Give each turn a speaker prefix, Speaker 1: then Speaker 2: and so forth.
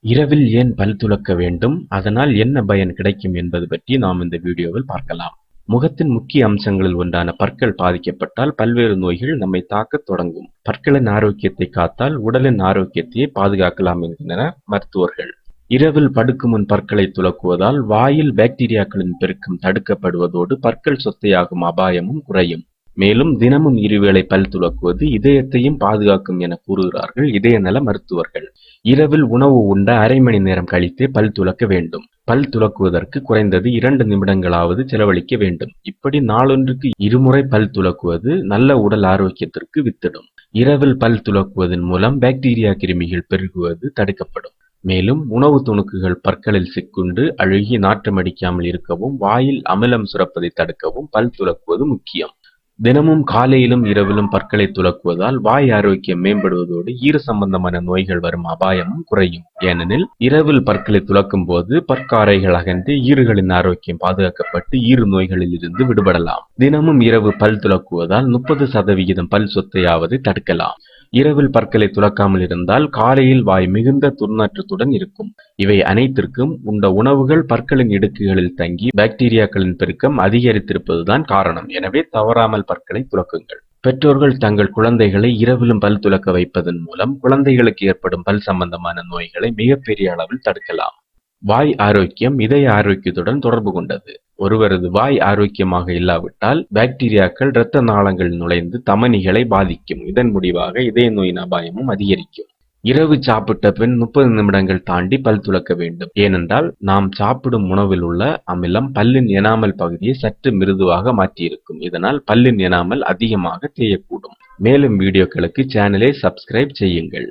Speaker 1: இரவில் ஏன் பல் துலக்க வேண்டும், அதனால் என்ன பயன் கிடைக்கும் என்பது பற்றி நாம் இந்த வீடியோவில் பார்க்கலாம். முகத்தின் முக்கிய அம்சங்களில் ஒன்றான பற்கள் பாதிக்கப்பட்டால் பல்வேறு நோய்கள் நம்மை தாக்கத் தொடங்கும். பற்களின் ஆரோக்கியத்தை காத்தால் உடலின் ஆரோக்கியத்தையே பாதுகாக்கலாம் என்கின்றனர் மருத்துவர்கள். இரவில் படுக்கும் முன் பற்களை துலக்குவதால் வாயில் பாக்டீரியாக்களின் பெருக்கம் தடுக்கப்படுவதோடு பற்கள் சொத்தையாகும் அபாயமும் குறையும். மேலும் தினமும் இருவேளை பல் துலக்குவது இதயத்தையும் பாதுகாக்கும் என கூறுகிறார்கள் இதய நல மருத்துவர்கள். இரவில் உணவு உண்ட அரை மணி நேரம் கழித்தே பல் துலக்க வேண்டும். பல் துலக்குவதற்கு குறைந்தது 2 நிமிடங்களாவது செலவழிக்க வேண்டும். இப்படி நாளொன்றுக்கு 2 முறை பல் துலக்குவது நல்ல உடல் ஆரோக்கியத்திற்கு வித்திடும். இரவில் பல் துலக்குவதன் மூலம் பாக்டீரியா கிருமிகள் பெருகுவது தடுக்கப்படும். மேலும் உணவு துணுக்குகள் பற்களில் சிக்குண்டு அழுகி நாற்றமடிக்காமல் இருக்கவும் வாயில் அமிலம் சுரப்பதை தடுக்கவும் பல் துலக்குவது முக்கியம். தினமும் காலையிலும் இரவிலும் பற்களை துலக்குவதால் வாய் ஆரோக்கியம் மேம்படுவதோடு ஈறு சம்பந்தமான நோய்கள் வரும் அபாயமும் குறையும். ஏனெனில் இரவில் பற்களை துலக்கும் போது பற்காரைகள் அகன்று ஈறுகளின் ஆரோக்கியம் பாதுகாக்கப்பட்டு ஈறு நோய்களில் இருந்து விடுபடலாம். தினமும் இரவு பல் துலக்குவதால் 30% பல் சொத்தையாவதை தடுக்கலாம். இரவில் பற்களை துலக்காமல் இருந்தால் காலையில் வாய் மிகுந்த துர்நாற்றத்துடன் இருக்கும். இவை அனைத்திற்கும் உண்ட உணவுகள் பற்களின் இடுக்குகளில் தங்கி பாக்டீரியாக்களின் பெருக்கம் அதிகரித்திருப்பதுதான் காரணம். எனவே தவறாமல் பற்களை துலக்குங்கள். பெற்றோர்கள் தங்கள் குழந்தைகளை இரவிலும் பல் துலக்க வைப்பதன் மூலம் குழந்தைகளுக்கு ஏற்படும் பல் சம்பந்தமான நோய்களை மிகப்பெரிய அளவில் தடுக்கலாம். வாய் ஆரோக்கியம் இதய ஆரோக்கியத்துடன் தொடர்பு கொண்டது. ஒருவரது வாய் ஆரோக்கியமாக இல்லாவிட்டால் பாக்டீரியாக்கள் இரத்த நாளங்களில் நுழைந்து தமனிகளை பாதிக்கும். இதன் முடிவாக இதய நோயின் அபாயமும் அதிகரிக்கும். இரவு சாப்பிட்ட பின் 30 நிமிடங்கள் தாண்டி பல் துலக்க வேண்டும். ஏனென்றால் நாம் சாப்பிடும் உணவில் உள்ள அமிலம் பல்லின் எனாமல் பகுதியை சற்று மிருதுவாக மாற்றியிருக்கும். இதனால் பல்லின் எனாமல் அதிகமாக தேயக்கூடும். மேலும் வீடியோக்களுக்கு சேனலை சப்ஸ்கிரைப் செய்யுங்கள்.